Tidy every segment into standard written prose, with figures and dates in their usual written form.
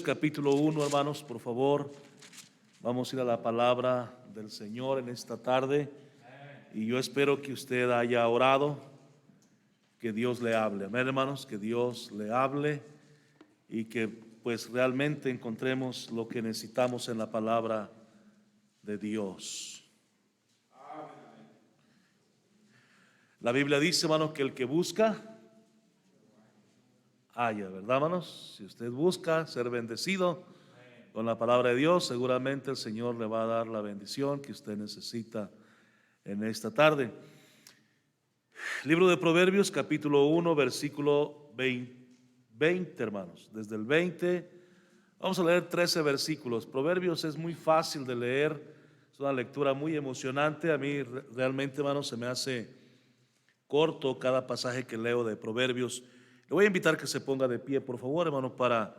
Capítulo 1, hermanos, por favor, vamos a ir a la palabra del Señor en esta tarde y yo espero que usted haya orado, que Dios le hable, amén, hermanos, que Dios le hable y que pues realmente encontremos lo que necesitamos en la palabra de Dios. La Biblia dice, hermanos, que el que busca haya, ¿verdad, hermanos? Si usted busca ser bendecido con la palabra de Dios, seguramente el Señor le va a dar la bendición que usted necesita en esta tarde. Libro de Proverbios, capítulo 1, versículo 20, hermanos. Desde el 20, vamos a leer 13 versículos. Proverbios es muy fácil de leer, es una lectura muy emocionante. A mí realmente, hermanos, se me hace corto cada pasaje que leo de Proverbios. Le voy a invitar que se ponga de pie, por favor, hermano, para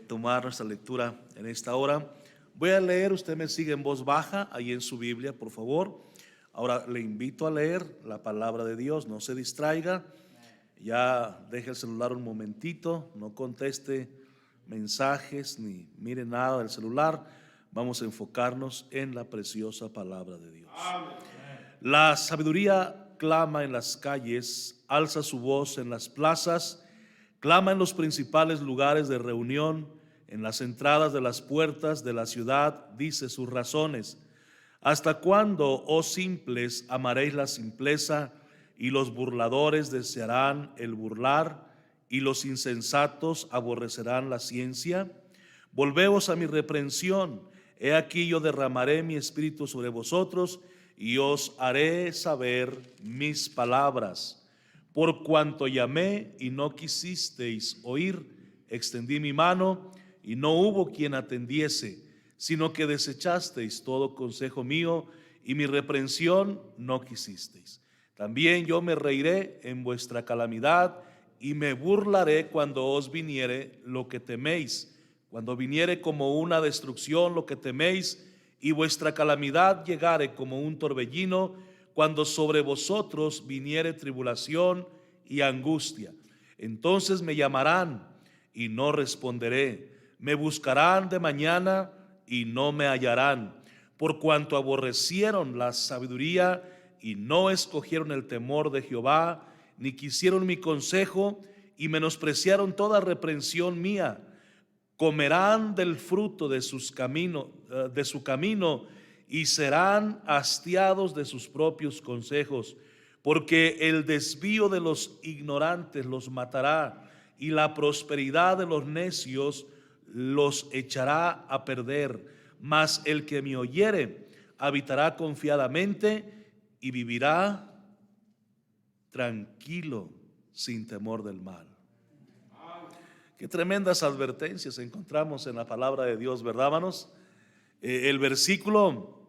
tomar nuestra lectura en esta hora. Voy a leer, usted me sigue en voz baja, ahí en su Biblia, por favor. Ahora le invito a leer la palabra de Dios, no se distraiga, ya deje el celular un momentito, no conteste mensajes ni mire nada del celular. Vamos a enfocarnos en la preciosa palabra de Dios. La sabiduría clama en las calles, alza su voz en las plazas, clama en los principales lugares de reunión, en las entradas de las puertas de la ciudad, dice sus razones. ¿Hasta cuándo, oh simples, amaréis la simpleza, y los burladores desearán el burlar, y los insensatos aborrecerán la ciencia? Volveos a mi reprensión, he aquí yo derramaré mi espíritu sobre vosotros, y os haré saber mis palabras. Por cuanto llamé y no quisisteis oír, extendí mi mano y no hubo quien atendiese, sino que desechasteis todo consejo mío y mi reprensión no quisisteis. También yo me reiré en vuestra calamidad y me burlaré cuando os viniere lo que teméis, cuando viniere como una destrucción lo que teméis, y vuestra calamidad llegare como un torbellino, cuando sobre vosotros viniere tribulación y angustia. Entonces me llamarán y no responderé, me buscarán de mañana y no me hallarán, por cuanto aborrecieron la sabiduría y no escogieron el temor de Jehová, ni quisieron mi consejo y menospreciaron toda reprensión mía. Comerán del fruto de sus caminos, de su camino, y serán hastiados de sus propios consejos, porque el desvío de los ignorantes los matará, y la prosperidad de los necios los echará a perder. Mas el que me oyere habitará confiadamente y vivirá tranquilo sin temor del mal. Qué tremendas advertencias encontramos en la palabra de Dios, ¿verdad, hermanos? El versículo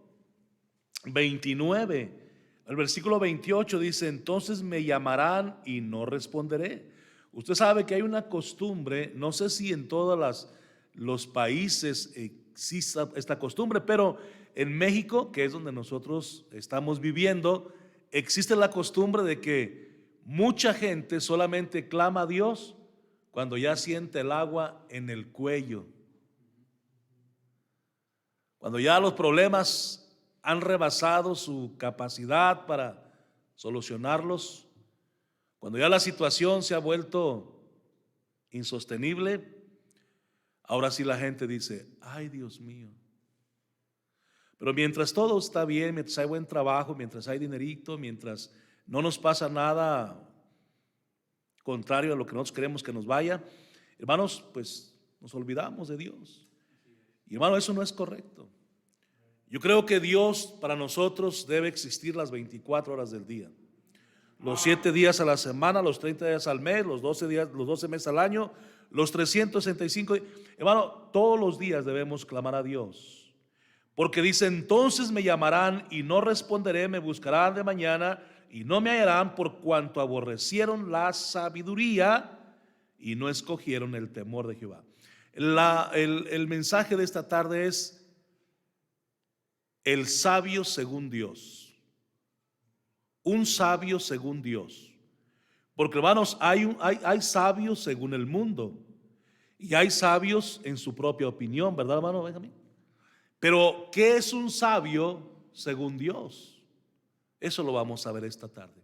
29, el versículo 28 dice, entonces me llamarán y no responderé. Usted sabe que hay una costumbre, no sé si en todos los países existe esta costumbre, pero en México, que es donde nosotros estamos viviendo, existe la costumbre de que mucha gente solamente clama a Dios cuando ya siente el agua en el cuello, cuando ya los problemas han rebasado su capacidad para solucionarlos, cuando ya la situación se ha vuelto insostenible, ahora sí la gente dice, ay Dios mío. Pero mientras todo está bien, mientras hay buen trabajo, mientras hay dinerito, mientras no nos pasa nada contrario a lo que nosotros queremos que nos vaya, hermanos, pues nos olvidamos de Dios. Y hermano, eso no es correcto. Yo creo que Dios para nosotros debe existir las 24 horas del día, los 7 días a la semana, los 30 días al mes, los 12 días, los 12 meses al año, los 365. Hermano, todos los días debemos clamar a Dios, porque dice, entonces me llamarán y no responderé, me buscarán de mañana y no me hallarán, por cuanto aborrecieron la sabiduría y no escogieron el temor de Jehová. El mensaje de esta tarde es el sabio según Dios. Un sabio según Dios. Porque hermanos, hay sabios según el mundo Y hay sabios en su propia opinión, ¿verdad, hermano Benjamín? Pero ¿qué es un sabio según Dios? Eso lo vamos a ver esta tarde.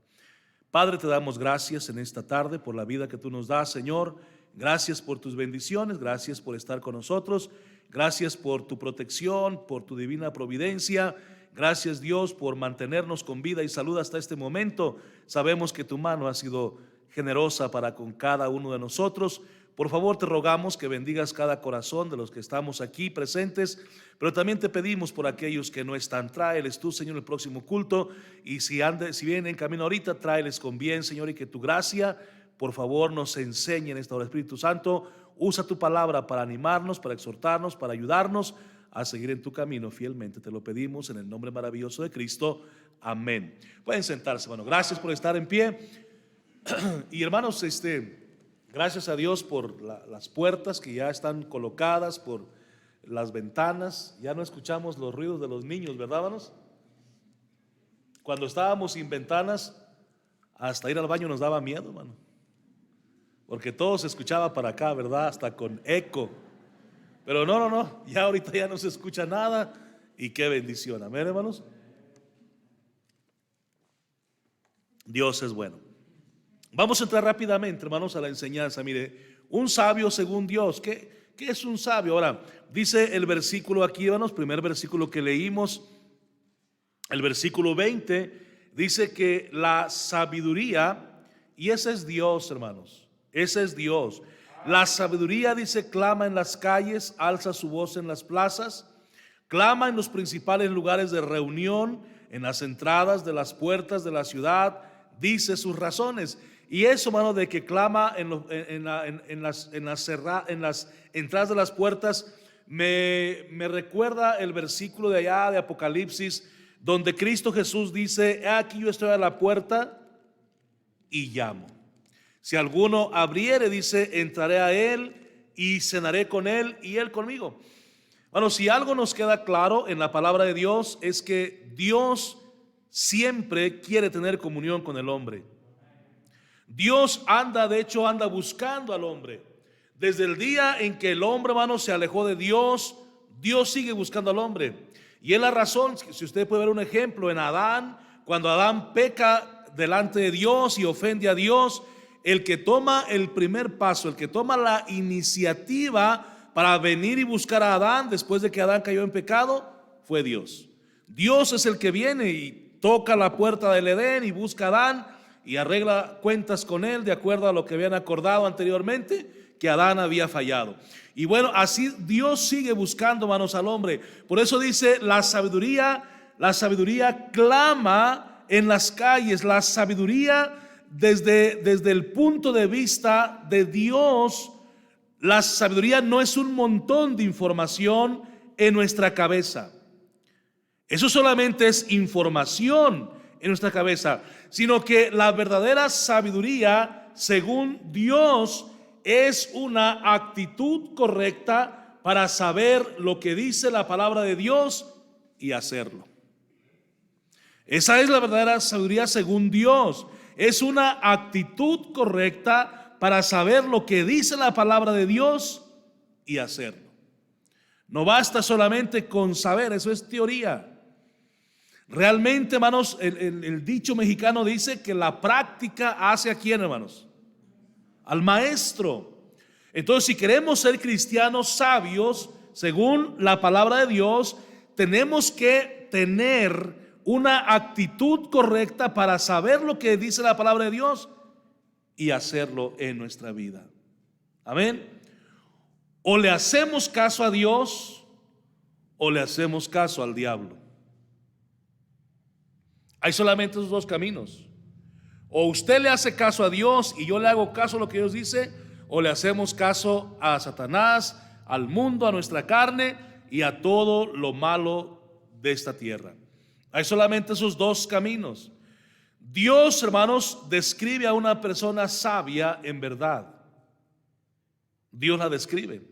Padre, te damos gracias en esta tarde por la vida que tú nos das, Señor. Gracias por tus bendiciones, gracias por estar con nosotros, gracias por tu protección, por tu divina providencia. Gracias, Dios, por mantenernos con vida y salud hasta este momento. Sabemos que tu mano ha sido generosa para con cada uno de nosotros. Por favor, te rogamos que bendigas cada corazón de los que estamos aquí presentes, pero también te pedimos por aquellos que no están. Tráeles tú, Señor, el próximo culto, y si vienen en camino ahorita, tráeles con bien, Señor, y que tu gracia, por favor, nos enseñe en esta hora. Espíritu Santo, usa tu palabra para animarnos, para exhortarnos, para ayudarnos a seguir en tu camino fielmente. Te lo pedimos en el nombre maravilloso de Cristo. Amén. Pueden sentarse, hermano. Gracias por estar en pie. Y hermanos, gracias a Dios por las puertas que ya están colocadas, por las ventanas. Ya no escuchamos los ruidos de los niños, ¿verdad, hermanos? Cuando estábamos sin ventanas, hasta ir al baño nos daba miedo, hermano, porque todo se escuchaba para acá, ¿verdad? Hasta con eco. Pero no, ya ahorita ya no se escucha nada, y qué bendición. Amén, hermanos. Dios es bueno. Vamos a entrar rápidamente, hermanos, a la enseñanza. Mire, un sabio según Dios. ¿Qué es un sabio? Ahora, dice el versículo aquí, hermanos, primer versículo que leímos, el versículo 20, dice que la sabiduría, y ese es Dios, hermanos, ese es Dios. La sabiduría, dice, clama en las calles, alza su voz en las plazas, clama en los principales lugares de reunión, en las entradas de las puertas de la ciudad, dice sus razones. Y eso, hermano, de que clama en las entradas de las puertas, me recuerda el versículo de allá de Apocalipsis, donde Cristo Jesús dice: he aquí yo estoy a la puerta y llamo. Si alguno abriere, dice, entraré a él y cenaré con él y él conmigo. Bueno, si algo nos queda claro en la palabra de Dios, es que Dios siempre quiere tener comunión con el hombre. Dios de hecho anda buscando al hombre. Desde el día en que el hombre, hermano, se alejó de Dios, Dios sigue buscando al hombre. Y es la razón, si usted puede ver un ejemplo en Adán, cuando Adán peca delante de Dios y ofende a Dios, el que toma el primer paso, el que toma la iniciativa para venir y buscar a Adán después de que Adán cayó en pecado, fue Dios. Dios es el que viene y toca la puerta del Edén y busca a Adán y arregla cuentas con él de acuerdo a lo que habían acordado anteriormente, que Adán había fallado. Y bueno, así Dios sigue buscando, hermanos, al hombre. Por eso dice, la sabiduría clama en las calles. La sabiduría desde el punto de vista de Dios, la sabiduría no es un montón de información en nuestra cabeza. Eso solamente es información en nuestra cabeza, sino que la verdadera sabiduría, según Dios, es una actitud correcta para saber lo que dice la palabra de Dios y hacerlo. Esa es la verdadera sabiduría según Dios. Es una actitud correcta para saber lo que dice la palabra de Dios y hacerlo. No basta solamente con saber, eso es teoría. Realmente, hermanos, el dicho mexicano dice que la práctica hace ¿a quién, hermanos? Al maestro. Entonces, si queremos ser cristianos sabios, según la palabra de Dios, tenemos que tener una actitud correcta para saber lo que dice la palabra de Dios y hacerlo en nuestra vida. Amén. O le hacemos caso a Dios o le hacemos caso al diablo. Hay solamente esos dos caminos. O usted le hace caso a Dios y yo le hago caso a lo que Dios dice, o le hacemos caso a Satanás, al mundo, a nuestra carne y a todo lo malo de esta tierra. Hay solamente esos dos caminos. Dios, hermanos, describe a una persona sabia en verdad. Dios la describe.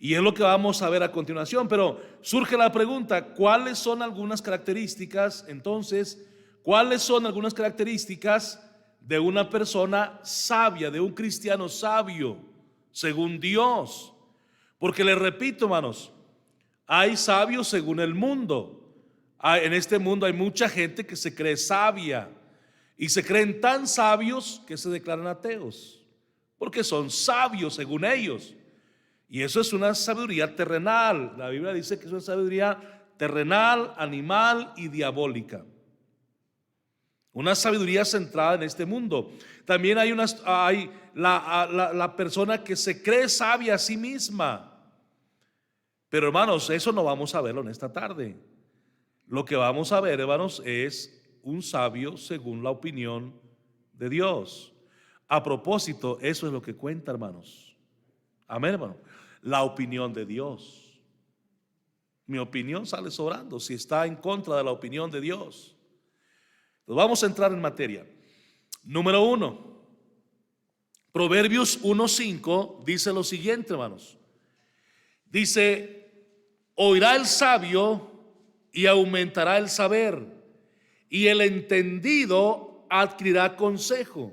Y es lo que vamos a ver a continuación. Pero surge la pregunta, ¿cuáles son algunas características? Entonces, ¿cuáles son algunas características de una persona sabia, de un cristiano sabio? según Dios. Porque les repito, hermanos, hay sabios según el mundo. En este mundo hay mucha gente que se cree sabia y se creen tan sabios que se declaran ateos, porque son sabios según ellos. Y eso es una sabiduría terrenal. La Biblia dice que es una sabiduría terrenal, animal y diabólica. Una sabiduría centrada en este mundo. También hay la persona que se cree sabia a sí misma. Pero hermanos, eso no vamos a verlo en esta tarde. Lo que vamos a ver, hermanos, es un sabio según la opinión de Dios. A propósito, eso es lo que cuenta, hermanos. Amén, hermano. La opinión de Dios. Mi opinión sale sobrando si está en contra de la opinión de Dios. Entonces vamos a entrar en materia. Número 1. Proverbios 1:5 dice lo siguiente, hermanos. Dice: oirá el sabio y aumentará el saber, y el entendido adquirirá consejo.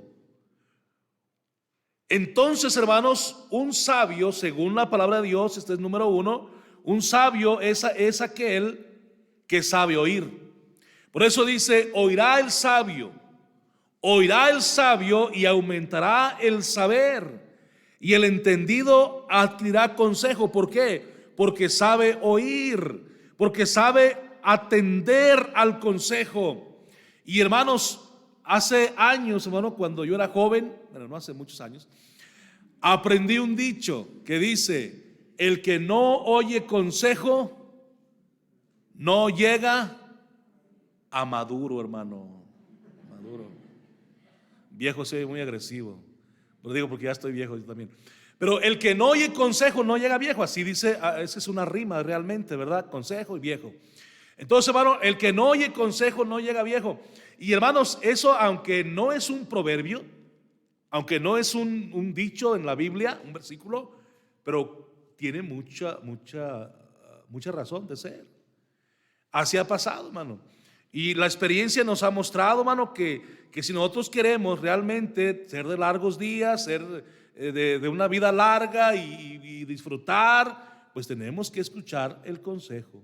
Entonces, hermanos, un sabio, según la palabra de Dios, este es número 1, un sabio es aquel que sabe oír. Por eso dice: oirá el sabio y aumentará el saber, y el entendido adquirirá consejo. ¿Por qué? Porque sabe oír, porque sabe atender al consejo. Y hermanos, hace años, hermano, cuando yo era joven, bueno, no hace muchos años, aprendí un dicho que dice: el que no oye consejo no llega a maduro, hermano. Maduro. Viejo, soy muy agresivo. Lo digo porque ya estoy viejo yo también. Pero el que no oye consejo no llega viejo. Así dice, esa es una rima realmente, ¿verdad? Consejo y viejo. Entonces, hermano, el que no oye consejo no llega viejo. Y hermanos, eso, aunque no es un proverbio, aunque no es un dicho en la Biblia, un versículo, pero tiene mucha razón de ser. Así ha pasado, hermano. Y la experiencia nos ha mostrado, hermano, que si nosotros queremos realmente ser de largos días, ser de una vida larga y disfrutar, pues tenemos que escuchar el consejo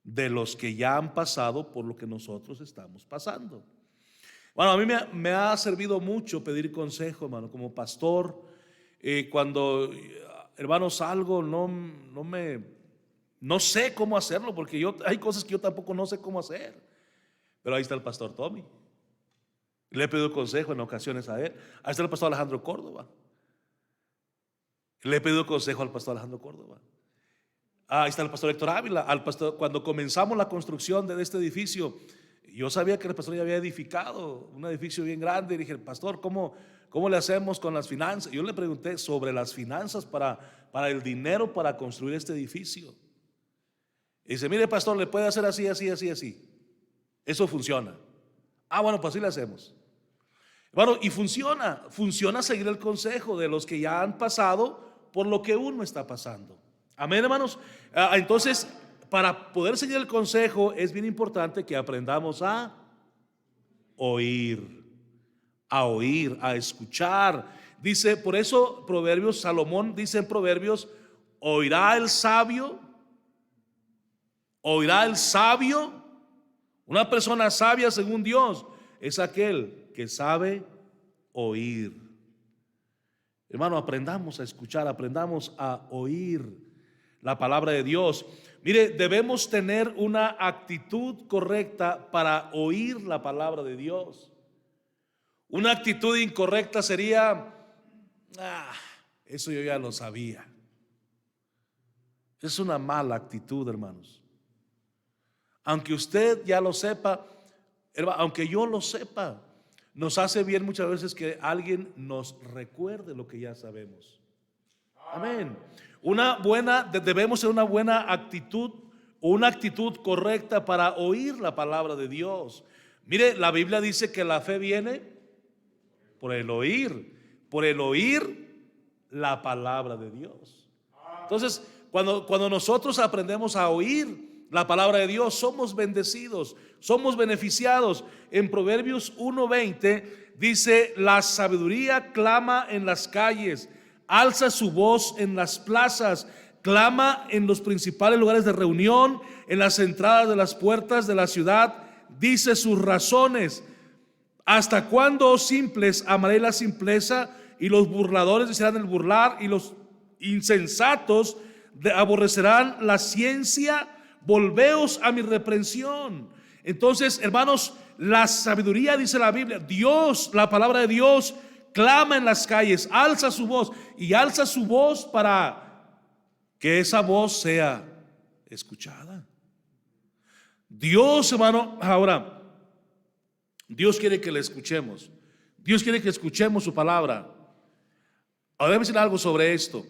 de los que ya han pasado por lo que nosotros estamos pasando. Bueno, a mí me ha servido mucho pedir consejo, hermano, como pastor. Cuando, hermano, salgo, no sé cómo hacerlo, porque hay cosas que yo tampoco no sé cómo hacer. Pero ahí está el pastor Tommy. Le he pedido consejo en ocasiones a él. Ahí está el pastor Alejandro Córdoba. Le he pedido consejo al pastor Alejandro Córdoba. Ahí está el pastor Héctor Ávila. Cuando comenzamos la construcción de este edificio, yo sabía que el pastor ya había edificado un edificio bien grande. Y dije: pastor, ¿cómo le hacemos con las finanzas? Yo le pregunté sobre las finanzas para el dinero para construir este edificio. Y dice: mire, pastor, le puede hacer así, así, así, así. Eso funciona. Bueno, pues así le hacemos. Bueno, y funciona seguir el consejo de los que ya han pasado por lo que uno está pasando. Amén, hermanos. Entonces, para poder seguir el consejo es bien importante que aprendamos a oír, a escuchar. Dice, por eso Proverbios, Salomón dice en Proverbios: oirá el sabio. Una persona sabia según Dios es aquel que sabe oír. Hermano, aprendamos a escuchar, aprendamos a oír la palabra de Dios. Mire, debemos tener una actitud correcta para oír la palabra de Dios. Una actitud incorrecta sería: eso yo ya lo sabía. Es una mala actitud, hermanos. Aunque usted ya lo sepa, aunque yo lo sepa, nos hace bien muchas veces que alguien nos recuerde lo que ya sabemos. Amén. Debemos tener una buena actitud, una actitud correcta para oír la palabra de Dios. Mire, la Biblia dice que la fe viene por el oír la palabra de Dios. Entonces, cuando nosotros aprendemos a oír la palabra de Dios, somos bendecidos, somos beneficiados. En Proverbios 1:20 dice: la sabiduría clama en las calles, alza su voz en las plazas, clama en los principales lugares de reunión, en las entradas de las puertas de la ciudad, dice sus razones. ¿Hasta cuándo, oh simples, amaréis la simpleza? Y los burladores desearán el burlar, y los insensatos aborrecerán la ciencia. Volveos a mi reprensión. Entonces, hermanos, la sabiduría, dice la Biblia, Dios, la palabra de Dios, clama en las calles, alza su voz, y alza su voz para que esa voz sea escuchada. Dios, hermano, ahora Dios quiere que le escuchemos. Dios quiere que escuchemos su palabra. Ahora déjame decir algo sobre esto.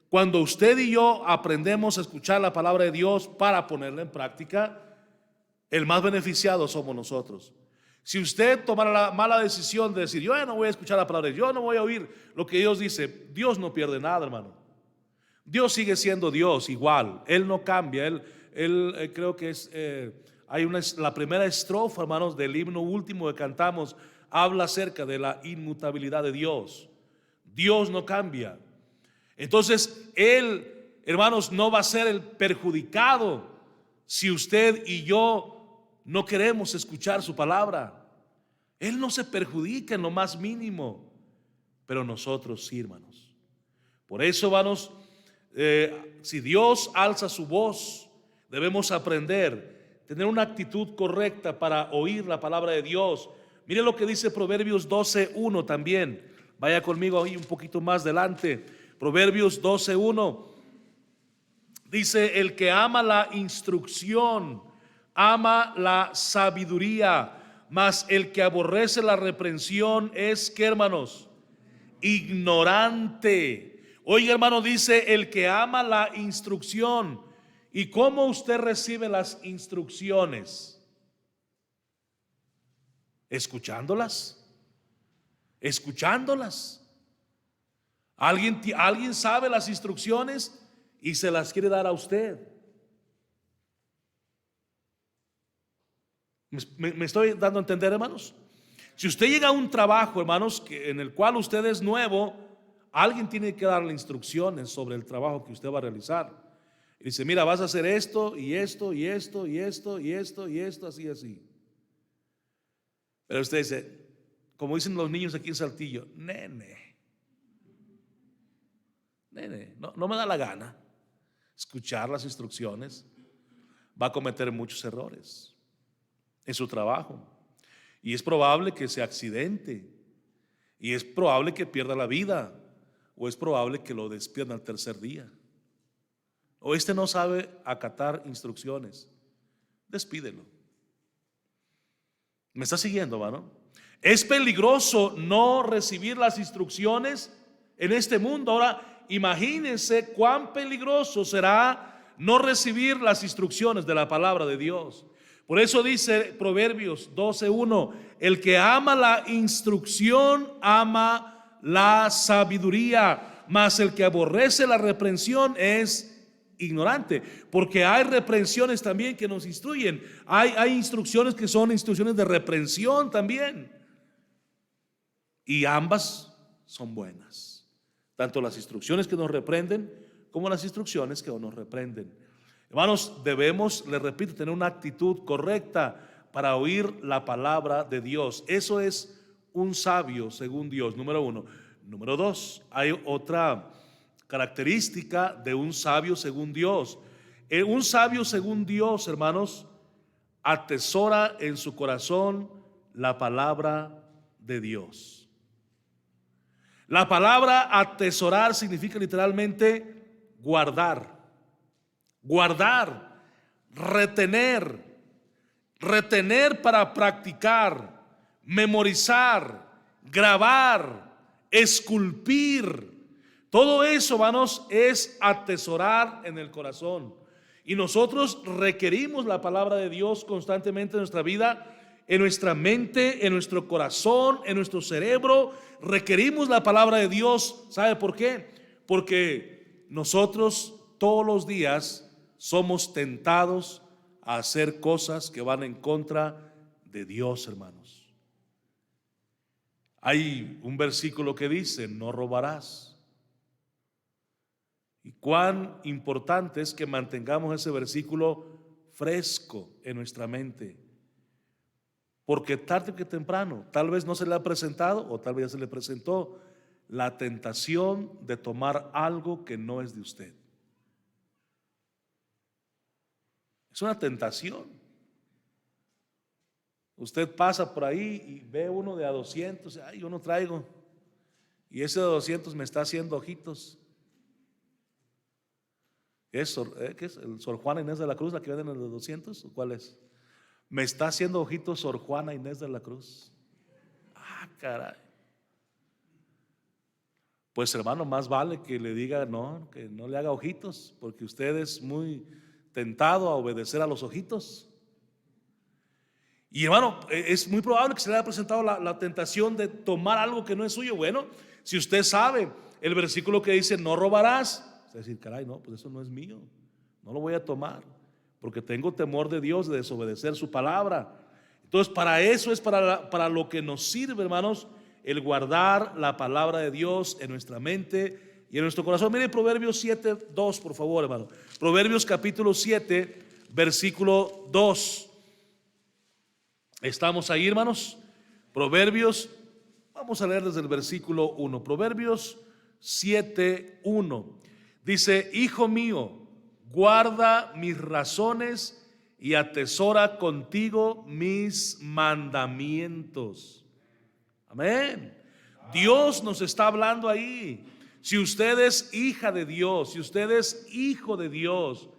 Cuando usted y yo aprendemos a escuchar la palabra de Dios para ponerla en práctica, el más beneficiado somos nosotros. Si usted tomara la mala decisión de decir, yo ya no voy a escuchar la palabra de Dios, yo no voy a oír lo que Dios dice, Dios no pierde nada, hermano. Dios sigue siendo Dios igual, Él no cambia. Él creo que es, la primera estrofa, hermanos, del himno último que cantamos, habla acerca de la inmutabilidad de Dios. Dios no cambia. Entonces Él, hermanos, no va a ser el perjudicado si usted y yo no queremos escuchar su palabra. Él no se perjudica en lo más mínimo, pero nosotros sí, hermanos. Por eso, hermanos, si Dios alza su voz, debemos aprender, tener una actitud correcta para oír la palabra de Dios. Mire lo que dice Proverbios 12:1 también. Vaya conmigo ahí un poquito más adelante. Proverbios 12:1 dice: el que ama la instrucción ama la sabiduría, mas el que aborrece la reprensión es, ¿qué, hermanos? Ignorante. Oiga, hermano, dice el que ama la instrucción. ¿Y cómo usted recibe las instrucciones? Escuchándolas. Escuchándolas. Alguien sabe las instrucciones y se las quiere dar a usted. ¿Me estoy dando a entender, hermanos? Si usted llega a un trabajo, hermanos, en el cual usted es nuevo, alguien tiene que darle instrucciones sobre el trabajo que usted va a realizar. Y dice: mira, vas a hacer esto y esto y esto y esto y esto y esto, así, así. Pero usted dice, como dicen los niños aquí en Saltillo, nene, no me da la gana escuchar las instrucciones. Va a cometer muchos errores en su trabajo, y es probable que se accidente, y es probable que pierda la vida, o es probable que lo despierten al tercer día. O no sabe acatar instrucciones, despídelo. ¿Me está siguiendo, hermano? Es peligroso no recibir las instrucciones en este mundo. Ahora imagínense cuán peligroso será no recibir las instrucciones de la palabra de Dios. Por eso dice Proverbios 12:1: el que ama la instrucción ama la sabiduría, mas el que aborrece la reprensión es ignorante. Porque hay reprensiones también que nos instruyen. Hay instrucciones que son instrucciones de reprensión también, y ambas son buenas, tanto las instrucciones que nos reprenden como las instrucciones que no nos reprenden. Hermanos, debemos, les repito, tener una actitud correcta para oír la palabra de Dios. Eso es un sabio según Dios, número uno. Número dos, hay otra característica de un sabio según Dios. Un sabio según Dios, hermanos, atesora en su corazón la palabra de Dios. La palabra atesorar significa literalmente guardar. Guardar, retener para practicar, memorizar, grabar, esculpir. Todo eso, hermanos, es atesorar en el corazón. Y nosotros requerimos la palabra de Dios constantemente en nuestra vida, en nuestra mente, en nuestro corazón, en nuestro cerebro. Requerimos la palabra de Dios. ¿Sabe por qué? Porque nosotros todos los días somos tentados a hacer cosas que van en contra de Dios, hermanos. Hay un versículo que dice: no robarás. Y cuán importante es que mantengamos ese versículo fresco en nuestra mente. Porque tarde que temprano, tal vez no se le ha presentado o tal vez ya se le presentó la tentación de tomar algo que no es de usted. Es una tentación. Usted pasa por ahí y ve uno de a 200, ay, yo no traigo. Y ese de 200 me está haciendo ojitos. ¿Qué es? ¿El Sor Juana Inés de la Cruz, la que venden en los 200? ¿O cuál es? Me está haciendo ojitos Sor Juana Inés de la Cruz. Ah, caray. Pues hermano, más vale que le diga no, que no le haga ojitos, porque usted es muy tentado a obedecer a los ojitos. Y hermano, es muy probable que se le haya presentado la tentación de tomar algo que no es suyo. Bueno, si usted sabe el versículo que dice no robarás, usted va a decir, caray, no, pues eso no es mío, no lo voy a tomar, porque tengo temor de Dios, de desobedecer su palabra. Entonces para eso es para lo que nos sirve, hermanos, el guardar la palabra de Dios en nuestra mente y en nuestro corazón. Mire Proverbios 7:2, por favor, hermano. Proverbios capítulo 7, versículo 2. ¿Estamos ahí, hermanos? Proverbios, vamos a leer desde el versículo 1. Proverbios 7:1. Dice, hijo mío, guarda mis razones y atesora contigo mis mandamientos. Amén. Dios nos está hablando ahí. Si usted es hija de Dios, si usted es hijo de Dios,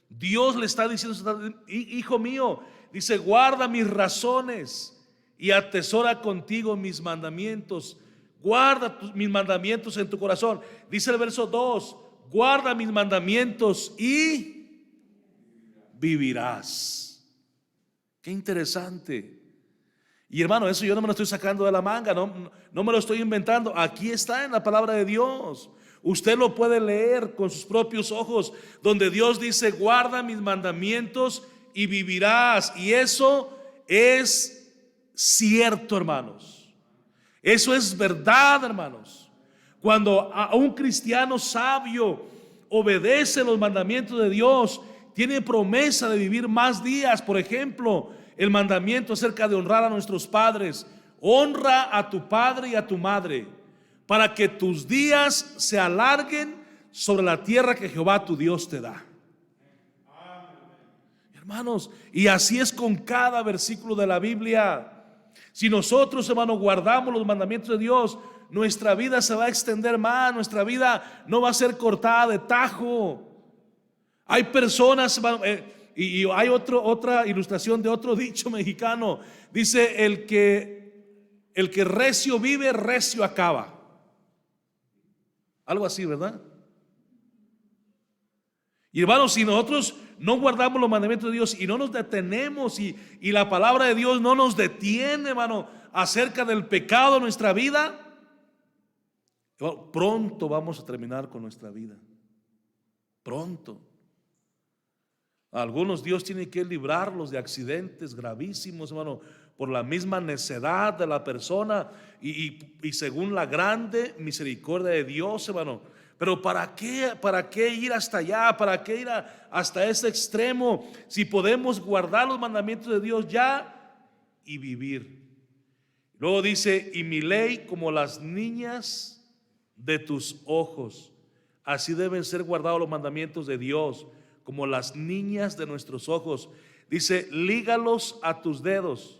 Dios le está diciendo, hijo mío, dice, guarda mis razones y atesora contigo mis mandamientos. Guarda mis mandamientos en tu corazón. Dice el verso 2, guarda mis mandamientos y vivirás. Qué interesante. Y hermano, eso yo no me lo estoy sacando de la manga, no me lo estoy inventando. Aquí está en la palabra de Dios. Usted lo puede leer con sus propios ojos, donde Dios dice, guarda mis mandamientos y vivirás. Y eso es cierto, hermanos. Eso es verdad, hermanos. Cuando a un cristiano sabio obedece los mandamientos de Dios, tiene promesa de vivir más días. Por ejemplo, el mandamiento acerca de honrar a nuestros padres. Honra a tu padre y a tu madre, para que tus días se alarguen sobre la tierra que Jehová tu Dios te da. Hermanos, y así es con cada versículo de la Biblia. Si nosotros, hermanos, guardamos los mandamientos de Dios, nuestra vida se va a extender más, nuestra vida no va a ser cortada de tajo. Hay personas, y hay otra ilustración de otro dicho mexicano. Dice, el que recio vive, recio acaba. Algo así, ¿verdad? Y hermanos, si nosotros no guardamos los mandamientos de Dios y no nos detenemos y la palabra de Dios no nos detiene, hermano, acerca del pecado de nuestra vida, pronto vamos a terminar con nuestra vida. Pronto. Algunos Dios tiene que librarlos de accidentes gravísimos, hermano, por la misma necedad de la persona y según la grande misericordia de Dios, hermano. Pero ¿para qué ir hasta allá? ¿Para qué ir hasta ese extremo? Si podemos guardar los mandamientos de Dios ya y vivir. Luego dice, y mi ley como las niñas de tus ojos. Así deben ser guardados los mandamientos de Dios, como las niñas de nuestros ojos. Dice, lígalos a tus dedos.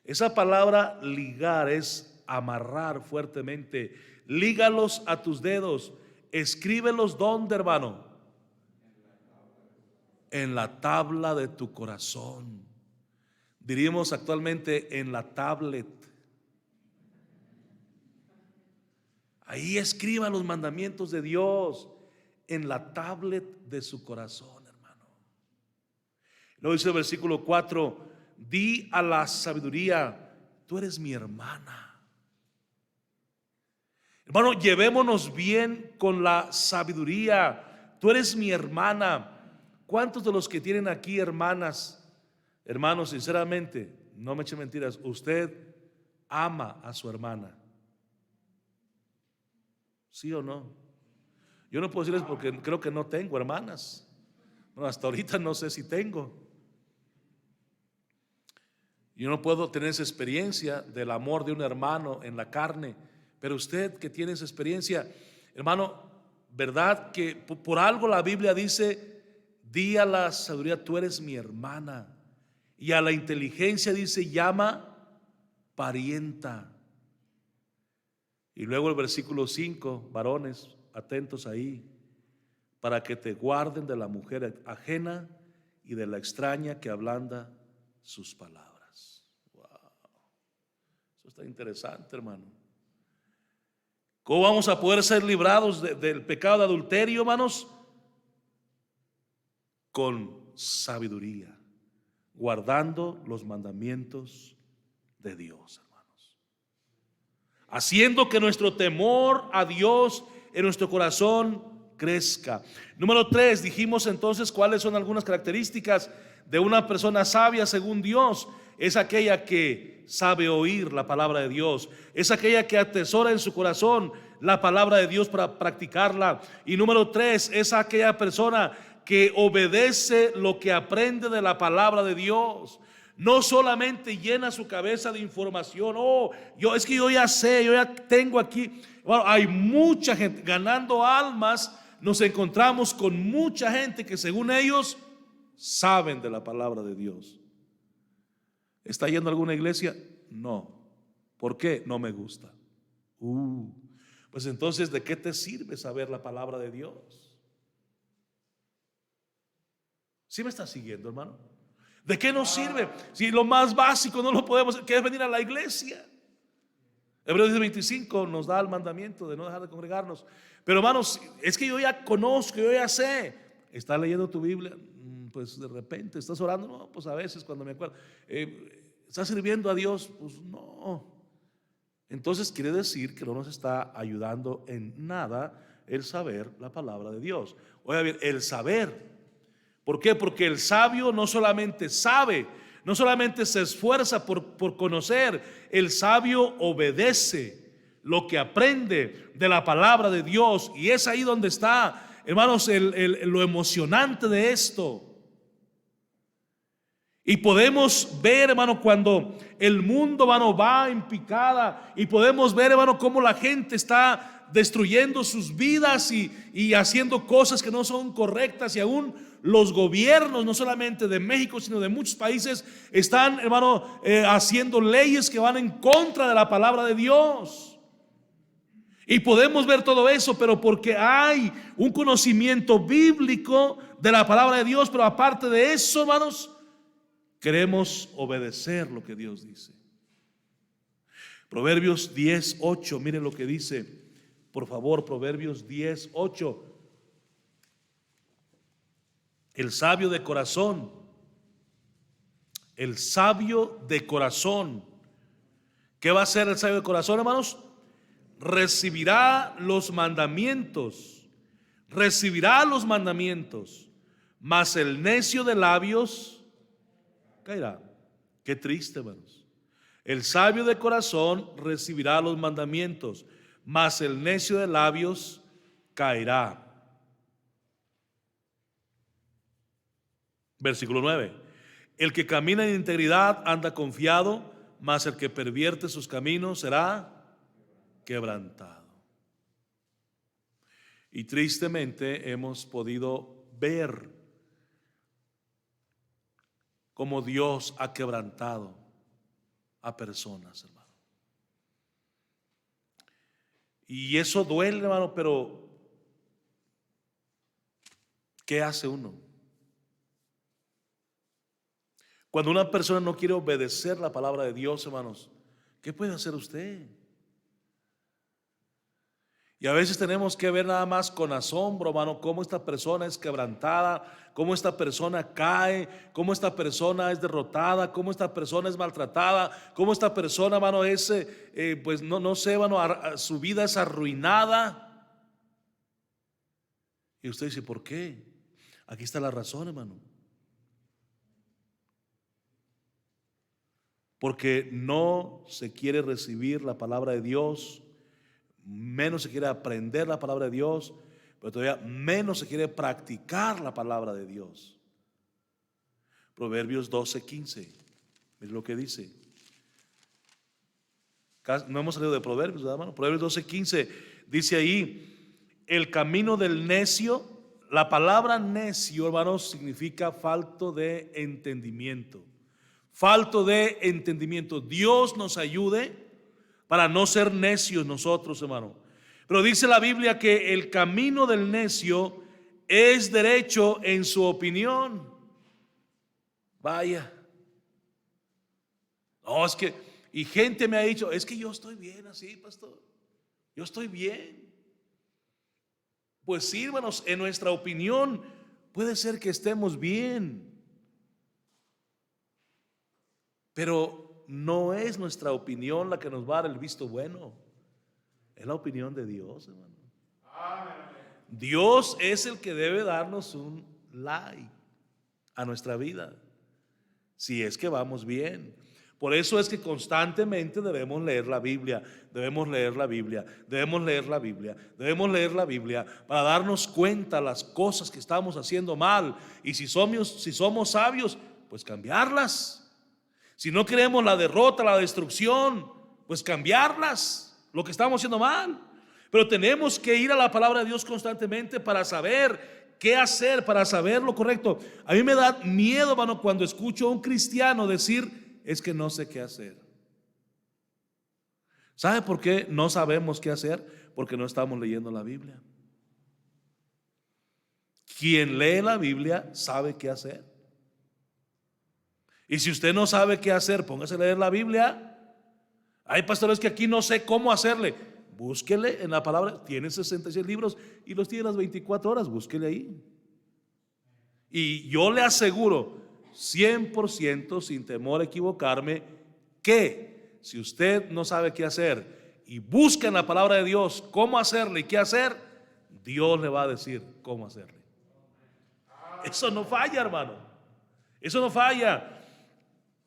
Esa palabra ligar es amarrar fuertemente. Lígalos a tus dedos. Escríbelos, ¿dónde, hermano? En la tabla de tu corazón. Diríamos actualmente en la tablet. Ahí escriba los mandamientos de Dios en la tablet de su corazón, hermano. Luego dice el versículo 4, di a la sabiduría, tú eres mi hermana. Hermano, llevémonos bien con la sabiduría. Tú eres mi hermana. ¿Cuántos de los que tienen aquí hermanas, hermanos, sinceramente, no me eche mentiras, usted ama a su hermana? ¿Sí o no? Yo no puedo decirles porque creo que no tengo hermanas. Bueno, hasta ahorita no sé si tengo. Yo no puedo tener esa experiencia del amor de un hermano en la carne, pero usted que tiene esa experiencia, hermano, ¿verdad que por algo la Biblia dice, di a la sabiduría, tú eres mi hermana? Y a la inteligencia dice, llama parienta. Y luego el versículo 5, varones, atentos ahí, para que te guarden de la mujer ajena y de la extraña que ablanda sus palabras. Eso está interesante, hermano. ¿Cómo vamos a poder ser librados del pecado de adulterio, hermanos? Con sabiduría, guardando los mandamientos de Dios, hermanos. Haciendo que nuestro temor a Dios en nuestro corazón crezca. Número 3, dijimos entonces cuáles son algunas características de una persona sabia según Dios. Es aquella que sabe oír la palabra de Dios, es aquella que atesora en su corazón la palabra de Dios para practicarla. Y número 3, es aquella persona que obedece lo que aprende de la palabra de Dios. No solamente llena su cabeza de información, es que yo ya sé, yo ya tengo aquí. Bueno, hay mucha gente ganando almas. Nos encontramos con mucha gente que según ellos saben de la palabra de Dios. ¿Está yendo a alguna iglesia? No. ¿Por qué? No me gusta. Pues entonces, ¿de qué te sirve saber la palabra de Dios? ¿Sí me está siguiendo, hermano? ¿De qué nos sirve? Si lo más básico no lo podemos, que es venir a la iglesia. Hebreos 25 nos da el mandamiento de no dejar de congregarnos. Pero hermanos, es que yo ya conozco, yo ya sé. ¿Estás leyendo tu Biblia? Pues de repente. ¿Estás orando? No, pues a veces cuando me acuerdo. ¿Estás sirviendo a Dios? Pues no. Entonces quiere decir que no nos está ayudando en nada el saber la palabra de Dios. Oiga bien, el saber. ¿Por qué? Porque el sabio no solamente sabe, no solamente se esfuerza por conocer, el sabio obedece lo que aprende de la palabra de Dios. Y es ahí donde está, hermanos, lo emocionante de esto. Y podemos ver, hermano, cuando el mundo, hermano, va en picada, y podemos ver, hermano, cómo la gente está destruyendo sus vidas y haciendo cosas que no son correctas, y aún los gobiernos, no solamente de México, sino de muchos países, están, hermano, haciendo leyes que van en contra de la palabra de Dios. Y podemos ver todo eso, pero porque hay un conocimiento bíblico de la palabra de Dios. Pero aparte de eso, hermanos, queremos obedecer lo que Dios dice. Proverbios 10:8, miren lo que dice, por favor. Proverbios 10:8. El sabio de corazón, el sabio de corazón. ¿Qué va a hacer el sabio de corazón, hermanos? Recibirá los mandamientos, mas el necio de labios caerá. Qué triste, hermanos. El sabio de corazón recibirá los mandamientos, mas el necio de labios caerá. Versículo 9. El que camina en integridad anda confiado, mas el que pervierte sus caminos será quebrantado. Y tristemente hemos podido ver cómo Dios ha quebrantado a personas, hermano. Y eso duele, hermano, pero ¿qué hace uno? Cuando una persona no quiere obedecer la palabra de Dios, hermanos, ¿qué puede hacer usted? Y a veces tenemos que ver nada más con asombro, hermano, cómo esta persona es quebrantada, cómo esta persona cae, cómo esta persona es derrotada, cómo esta persona es maltratada, cómo esta persona, hermano, pues no sé, hermano, su vida es arruinada. Y usted dice, ¿por qué? Aquí está la razón, hermano. Porque no se quiere recibir la palabra de Dios, menos se quiere aprender la palabra de Dios, pero todavía menos se quiere practicar la palabra de Dios. Proverbios 12:15, es lo que dice. No hemos salido de Proverbios, ¿verdad, hermano? Proverbios 12:15 dice ahí: el camino del necio. La palabra necio, hermanos, significa falto de entendimiento. Falto de entendimiento. Dios nos ayude para no ser necios nosotros, hermano. Pero dice la Biblia que el camino del necio es derecho en su opinión. Vaya. No, es que, y gente me ha dicho, es que yo estoy bien así, pastor. Yo estoy bien. Pues sí, hermanos, en nuestra opinión puede ser que estemos bien, pero no es nuestra opinión la que nos va a dar el visto bueno. Es la opinión de Dios, hermano. Dios es el que debe darnos un like a nuestra vida, si es que vamos bien. Por eso es que constantemente debemos leer la Biblia, debemos leer la Biblia, debemos leer la Biblia, debemos leer la Biblia para darnos cuenta las cosas que estamos haciendo mal, y si somos sabios, pues cambiarlas. Si no queremos la derrota, la destrucción, pues cambiarlas, lo que estamos haciendo mal. Pero tenemos que ir a la palabra de Dios constantemente para saber qué hacer, para saber lo correcto. A mí me da miedo, hermano, cuando escucho a un cristiano decir: es que no sé qué hacer. ¿Sabe por qué no sabemos qué hacer? Porque no estamos leyendo la Biblia. Quien lee la Biblia sabe qué hacer. Y si usted no sabe qué hacer, póngase a leer la Biblia. Hay pastores que aquí no sé cómo hacerle. Búsquele en la palabra. Tiene 66 libros y los tiene las 24 horas. Búsquele ahí. Y yo le aseguro 100% sin temor a equivocarme que si usted no sabe qué hacer y busca en la palabra de Dios cómo hacerle y qué hacer, Dios le va a decir cómo hacerle. Eso no falla, hermano. Eso no falla.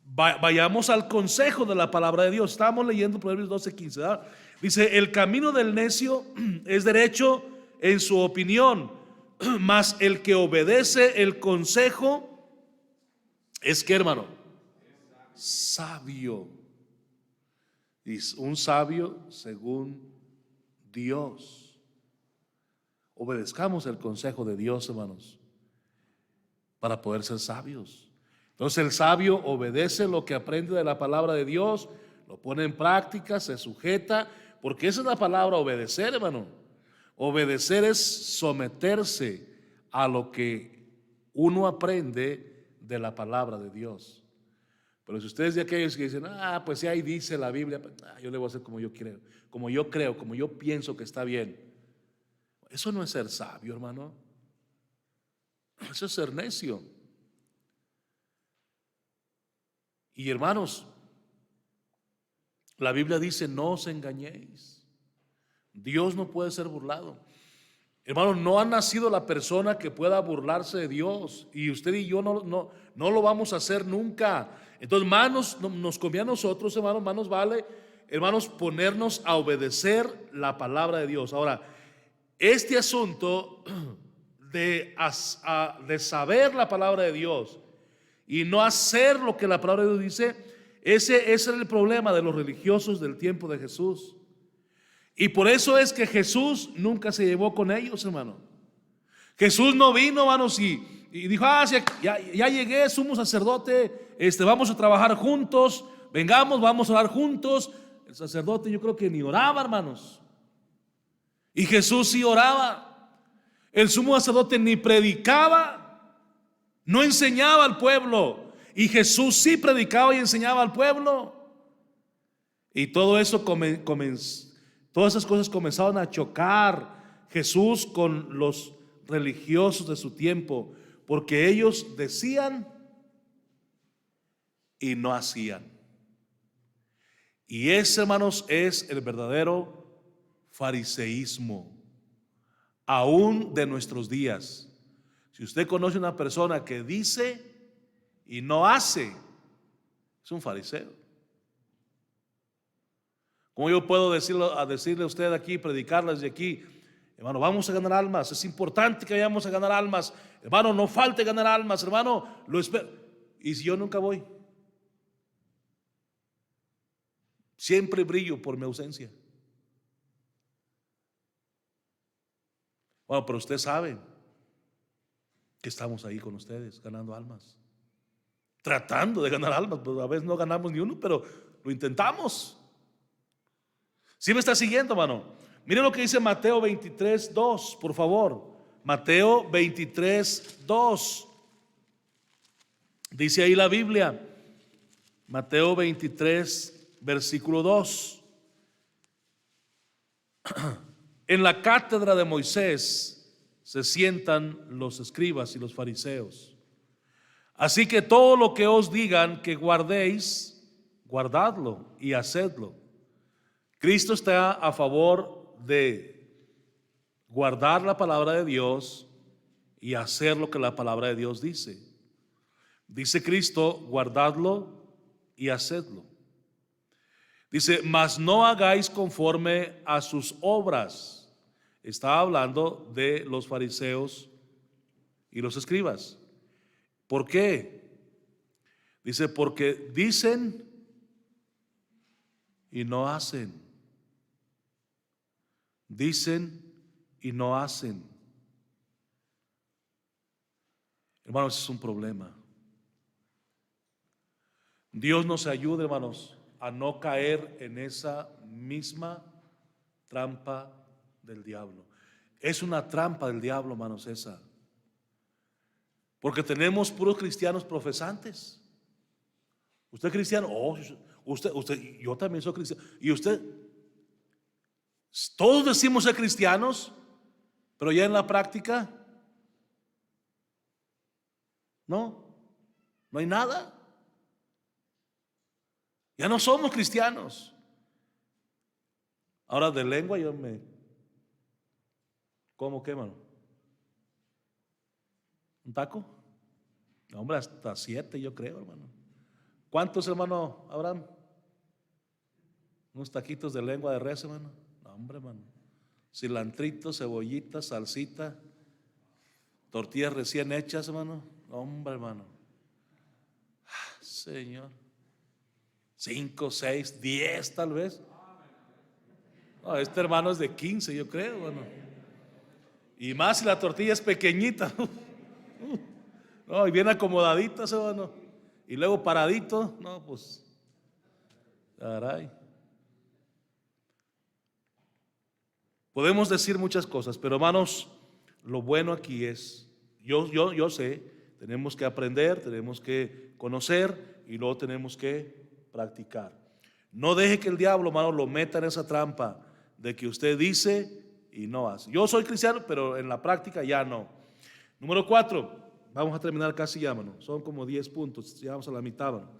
Vayamos al consejo de la palabra de Dios. Estamos leyendo Proverbios 12:15, ¿verdad? Dice: el camino del necio es derecho en su opinión, mas el que obedece el consejo es que, hermano, sabio. Y un sabio según Dios. Obedezcamos el consejo de Dios, hermanos, para poder ser sabios. Entonces el sabio obedece lo que aprende de la palabra de Dios, lo pone en práctica, se sujeta, porque esa es la palabra obedecer, hermano. Obedecer es someterse a lo que uno aprende de la palabra de Dios. Pero si ustedes de aquellos que dicen: pues si ahí dice la Biblia, yo le voy a hacer como yo creo, como yo pienso que está bien. Eso no es ser sabio, hermano. Eso es ser necio. Y hermanos, la Biblia dice: no os engañéis. Dios no puede ser burlado. Hermano, no ha nacido la persona que pueda burlarse de Dios, y usted y yo no lo vamos a hacer nunca. Entonces, más nos conviene a nosotros, hermanos, más nos vale, hermanos, ponernos a obedecer la palabra de Dios. Ahora, este asunto de saber la palabra de Dios y no hacer lo que la palabra de Dios dice, ese es el problema de los religiosos del tiempo de Jesús. Y por eso es que Jesús nunca se llevó con ellos, hermano. Jesús no vino, hermanos, y dijo: ya llegué, sumo sacerdote, vamos a trabajar juntos, vengamos, vamos a orar juntos. El sacerdote yo creo que ni oraba, hermanos. Y Jesús sí oraba. El sumo sacerdote ni predicaba, no enseñaba al pueblo. Y Jesús sí predicaba y enseñaba al pueblo. Y todo eso todas esas cosas comenzaron a chocar Jesús con los religiosos de su tiempo, porque ellos decían y no hacían. Y ese, hermanos, es el verdadero fariseísmo, aún de nuestros días. Si usted conoce una persona que dice y no hace, es un fariseo. ¿Cómo yo puedo decirle a usted aquí, predicarles de aquí? Hermano, vamos a ganar almas. Es importante que vayamos a ganar almas. Hermano, no falte ganar almas. Hermano, lo espero. ¿Y si yo nunca voy? Siempre brillo por mi ausencia. Bueno, pero usted sabe que estamos ahí con ustedes, ganando almas, tratando de ganar almas. Pues a veces no ganamos ni uno, pero lo intentamos. ¿Sí me está siguiendo, hermano? Mire lo que dice Mateo 23:2, por favor. Mateo 23:2. Dice ahí la Biblia, Mateo 23, versículo 2. En la cátedra de Moisés se sientan los escribas y los fariseos. Así que todo lo que os digan que guardéis, guardadlo y hacedlo. Cristo está a favor de guardar la palabra de Dios y hacer lo que la palabra de Dios dice. Dice Cristo, guardadlo y hacedlo. Dice, mas no hagáis conforme a sus obras. Está hablando de los fariseos y los escribas. ¿Por qué? Dice, porque dicen y no hacen. Dicen y no hacen. Hermanos, ese es un problema. Dios nos ayude, hermanos, a no caer en esa misma trampa del diablo. Es una trampa del diablo, hermanos, esa. Porque tenemos puros cristianos profesantes. ¿Usted es cristiano? Oh, usted, yo también soy cristiano. ¿Y usted? Todos decimos ser cristianos, pero ya en la práctica, no hay nada. Ya no somos cristianos. Ahora de lengua yo me... ¿Cómo qué, hermano? ¿Un taco? No, hombre, hasta 7 yo creo, hermano. ¿Cuántos, hermano Abraham? Unos taquitos de lengua de res, hermano. No, hombre, hermano. Cilantrito, cebollita, salsita, tortillas recién hechas, hermano. No, hombre, hermano. Señor. 5, 6, 10 tal vez. No, este hermano es de 15, yo creo, hermano. Y más si la tortilla es pequeñita. No, y bien acomodadita, hermano. Y luego paradito. No, pues, caray. Podemos decir muchas cosas, pero hermanos, lo bueno aquí es, yo sé, tenemos que aprender, tenemos que conocer y luego tenemos que practicar. No deje que el diablo, hermano, lo meta en esa trampa de que usted dice y no hace. Yo soy cristiano, pero en la práctica ya no. Número 4, vamos a terminar casi ya, hermano. Son como 10 puntos, ya vamos a la mitad, hermano.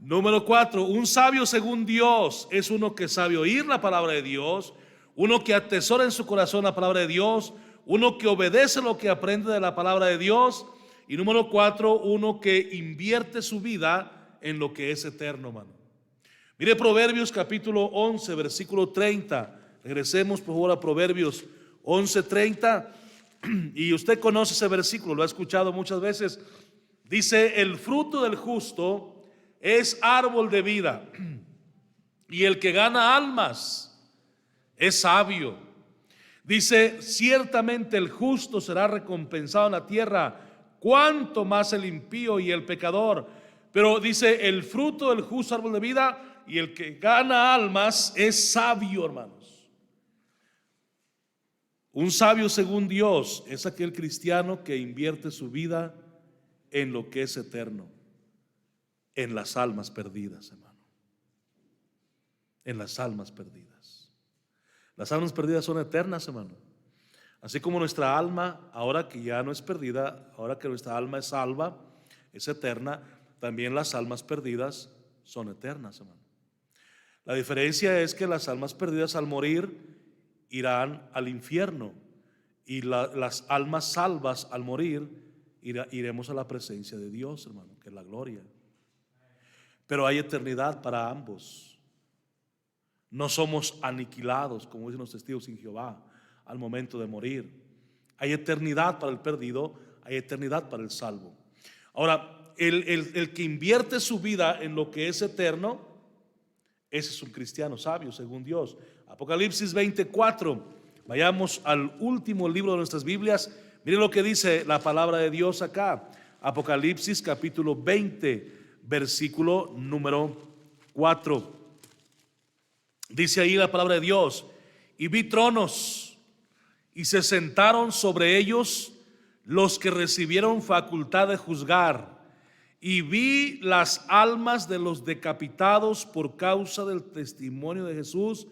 Número 4, un sabio según Dios es uno que sabe oír la palabra de Dios, uno que atesora en su corazón la palabra de Dios, uno que obedece lo que aprende de la palabra de Dios. Y número 4, uno que invierte su vida en lo que es eterno, hermano. Mire Proverbios capítulo 11, versículo 30. Regresemos por favor a Proverbios 11:30. Y usted conoce ese versículo, lo ha escuchado muchas veces. Dice, el fruto del justo es árbol de vida, y el que gana almas es sabio. Dice, ciertamente el justo será recompensado en la tierra, cuanto más el impío y el pecador. Pero dice, el fruto del justo árbol de vida, y el que gana almas es sabio, hermanos. Un sabio según Dios es aquel cristiano que invierte su vida en lo que es eterno, en las almas perdidas, hermano. En las almas perdidas. Las almas perdidas son eternas, hermano. Así como nuestra alma, ahora que ya no es perdida, ahora que nuestra alma es salva, es eterna, también las almas perdidas son eternas, hermano. La diferencia es que las almas perdidas al morir irán al infierno, y las almas salvas al morir iremos a la presencia de Dios, hermano, que es la gloria. Pero hay eternidad para ambos. No somos aniquilados, como dicen los testigos en Jehová. al momento de morir. Hay eternidad para el perdido, hay eternidad para el salvo. Ahora, el que invierte su vida en lo que es eterno, ese es un cristiano sabio según Dios. Apocalipsis 24, vayamos al último libro de nuestras Biblias. Miren lo que dice la palabra de Dios acá. Apocalipsis capítulo 20, versículo número 4. Dice ahí la palabra de Dios: y vi tronos, y se sentaron sobre ellos los que recibieron facultad de juzgar. Y vi las almas de los decapitados por causa del testimonio de Jesús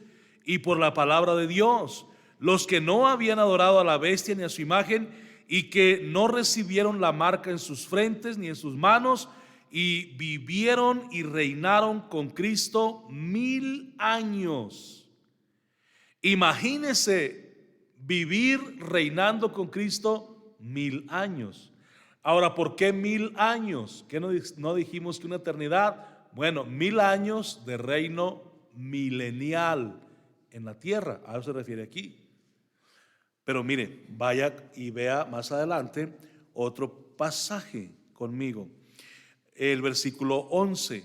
y por la palabra de Dios, los que no habían adorado a la bestia ni a su imagen, y que no recibieron la marca en sus frentes ni en sus manos, y vivieron y reinaron con Cristo 1000 años. Imagínese vivir reinando con Cristo 1000 años. Ahora, ¿por qué 1000 años? ¿Qué no dijimos que una eternidad? Bueno, 1000 años de reino milenial en la tierra, a eso se refiere aquí. Pero mire, vaya y vea más adelante otro pasaje conmigo. El versículo 11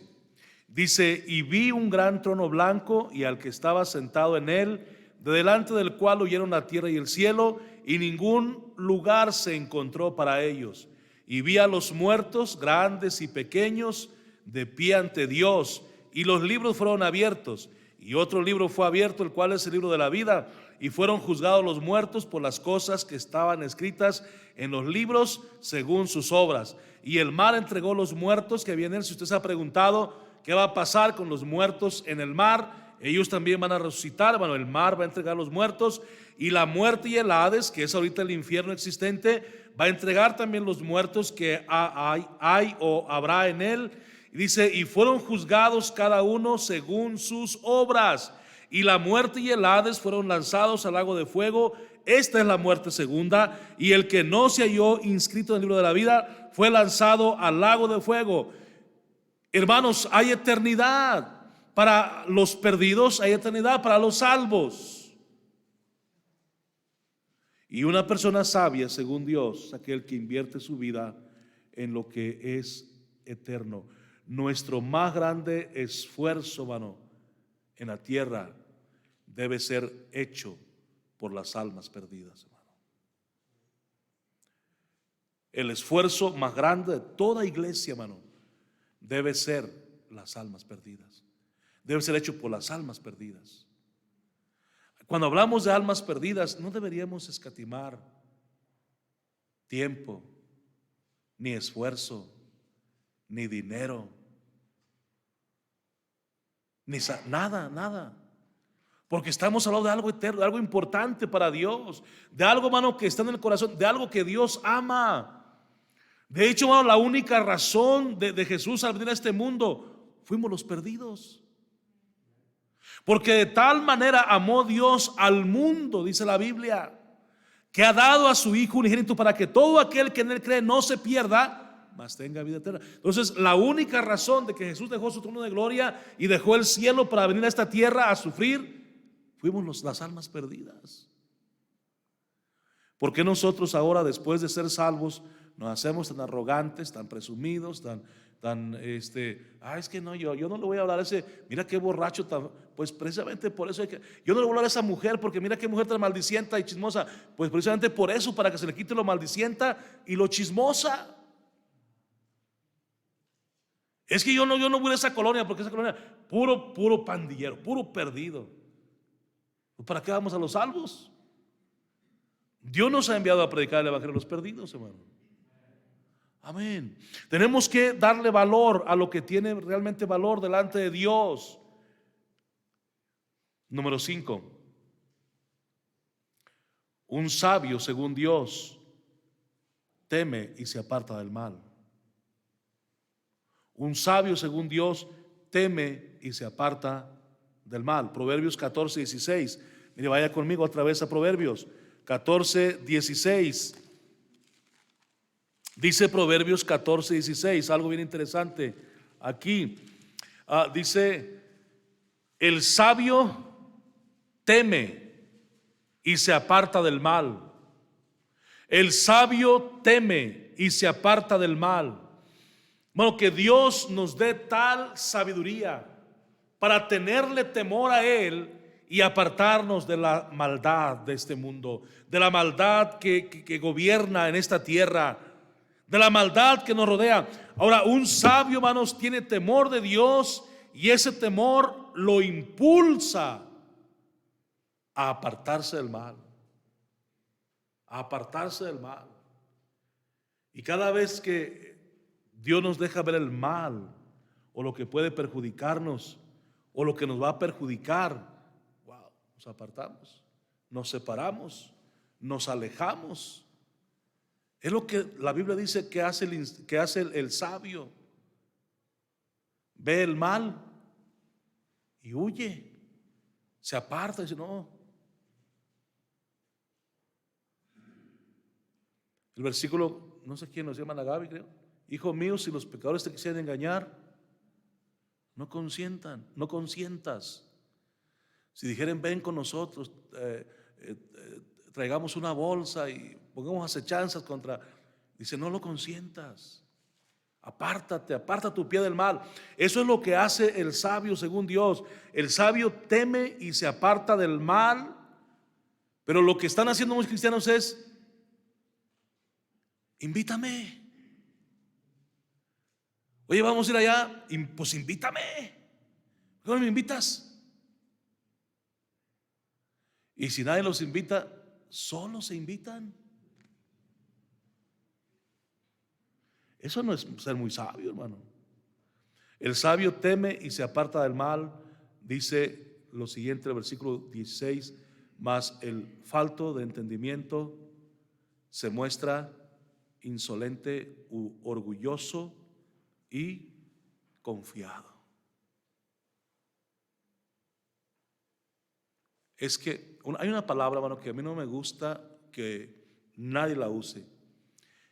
dice: y vi un gran trono blanco y al que estaba sentado en él, de delante del cual huyeron la tierra y el cielo, y ningún lugar se encontró para ellos. Y vi a los muertos, grandes y pequeños, de pie ante Dios, y los libros fueron abiertos, y otro libro fue abierto, el cual es el libro de la vida, y fueron juzgados los muertos por las cosas que estaban escritas en los libros según sus obras. Y el mar entregó los muertos que habían en él. Si usted se ha preguntado qué va a pasar con los muertos en el mar, ellos también van a resucitar. Bueno, el mar va a entregar los muertos, y la muerte y el Hades, que es ahorita el infierno existente, va a entregar también los muertos que hay o habrá en él. Y dice: y fueron juzgados cada uno según sus obras, y la muerte y el Hades fueron lanzados al lago de fuego. Esta es la muerte segunda, y el que no se halló inscrito en el libro de la vida fue lanzado al lago de fuego. Hermanos, hay eternidad para los perdidos, hay eternidad para los salvos. Y una persona sabia, según Dios, es aquel que invierte su vida en lo que es eterno. Nuestro más grande esfuerzo, hermano, en la tierra debe ser hecho por las almas perdidas, hermano. El esfuerzo más grande de toda iglesia, hermano, debe ser las almas perdidas. Debe ser hecho por las almas perdidas. Cuando hablamos de almas perdidas, no deberíamos escatimar tiempo, ni esfuerzo, ni dinero, ni nada. Porque estamos hablando de algo eterno, de algo importante para Dios, de algo, hermano, que está en el corazón, de algo que Dios ama. De hecho, hermano, la única razón de Jesús al venir a este mundo fuimos los perdidos. Porque de tal manera amó Dios al mundo, dice la Biblia, que ha dado a su Hijo unigénito, para que todo aquel que en él cree no se pierda, mas tenga vida eterna. Entonces, la única razón de que Jesús dejó su trono de gloria y dejó el cielo para venir a esta tierra a sufrir, fuimos las almas perdidas. ¿Por qué nosotros ahora, después de ser salvos, nos hacemos tan arrogantes, tan presumidos, es que no, yo no le voy a hablar a ese, mira qué borracho tan, pues precisamente por eso yo no le voy a hablar a esa mujer, porque mira qué mujer tan maldicienta y chismosa, pues precisamente por eso, para que se le quite lo maldicienta y lo chismosa. Es que yo no voy a esa colonia, porque esa colonia puro pandillero, puro perdido. ¿Para qué vamos a los salvos? Dios nos ha enviado a predicar el evangelio a los perdidos, hermano. Amén. Tenemos que darle valor a lo que tiene realmente valor delante de Dios. Número 5. Un sabio, según Dios, teme y se aparta del mal. Un sabio, según Dios, teme y se aparta del mal. Proverbios 14:16. Mire, vaya conmigo otra vez a Proverbios 14:16. Dice Proverbios 14:16, algo bien interesante aquí. Dice: el sabio teme y se aparta del mal. El sabio teme y se aparta del mal. Bueno, que Dios nos dé tal sabiduría para tenerle temor a Él y apartarnos de la maldad de este mundo, de la maldad que gobierna en esta tierra, de la maldad que nos rodea. Ahora, un sabio, hermanos, tiene temor de Dios y ese temor lo impulsa a apartarse del mal, a apartarse del mal. Y cada vez que Dios nos deja ver el mal o lo que puede perjudicarnos o lo que nos va a perjudicar, wow, nos apartamos, nos separamos, nos alejamos. Es lo que la Biblia dice que hace el sabio. Ve el mal y huye, se aparta y dice: no. El versículo, no sé quién nos llama, a Gaby, creo: hijo mío, si los pecadores te quisieran engañar, no consientas. Si dijeren: ven con nosotros, traigamos una bolsa y pongamos acechanzas contra, dice: no lo consientas. Apártate, aparta tu pie del mal. Eso es lo que hace el sabio según Dios. El sabio teme y se aparta del mal. Pero lo que están haciendo muchos cristianos es: invítame. Oye, vamos a ir allá. Pues invítame. ¿Por qué no me invitas? Y si nadie los invita, solo se invitan. Eso no es ser muy sabio, hermano. El sabio teme y se aparta del mal. Dice lo siguiente, el versículo 16: mas el falto de entendimiento se muestra insolente u orgulloso y confiado. Es que hay una palabra, hermano, que a mí no me gusta que nadie la use,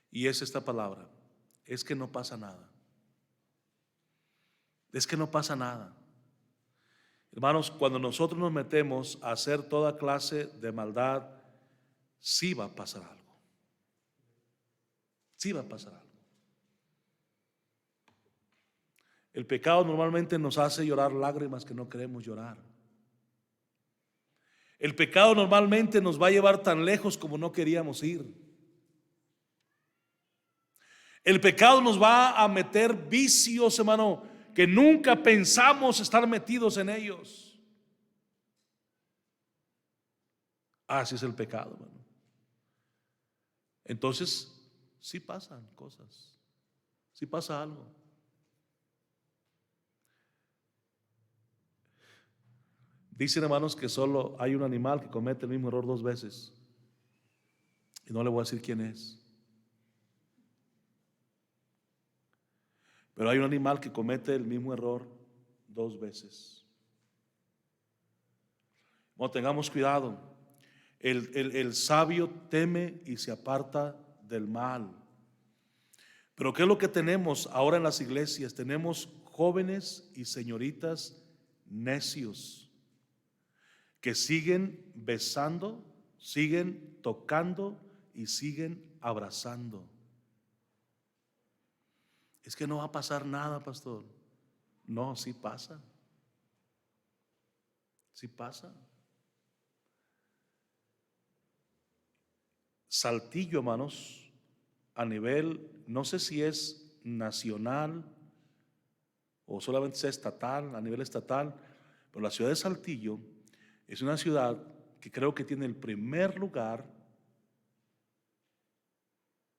y es esta palabra: es que no pasa nada. Es que no pasa nada. Hermanos, cuando nosotros nos metemos a hacer toda clase de maldad, sí va a pasar algo. Sí va a pasar algo. El pecado normalmente nos hace llorar lágrimas que no queremos llorar. El pecado normalmente nos va a llevar tan lejos como no queríamos ir. El pecado nos va a meter vicios, hermano, que nunca pensamos estar metidos en ellos. Así es el pecado, hermano. Entonces, sí pasan cosas, sí pasa algo. Dicen, hermanos, que solo hay un animal que comete el mismo error 2 veces. Y no le voy a decir quién es. Pero hay un animal que comete el mismo error 2 veces. Bueno, tengamos cuidado. El sabio teme y se aparta del mal. Pero ¿qué es lo que tenemos ahora en las iglesias? Tenemos jóvenes y señoritas necios que siguen besando, siguen tocando y siguen abrazando. Es que no va a pasar nada, pastor. No, sí pasa. Sí pasa. Saltillo, hermanos, a nivel, no sé si es nacional o solamente sea estatal, a nivel estatal, pero la ciudad de Saltillo es una ciudad que creo que tiene el primer lugar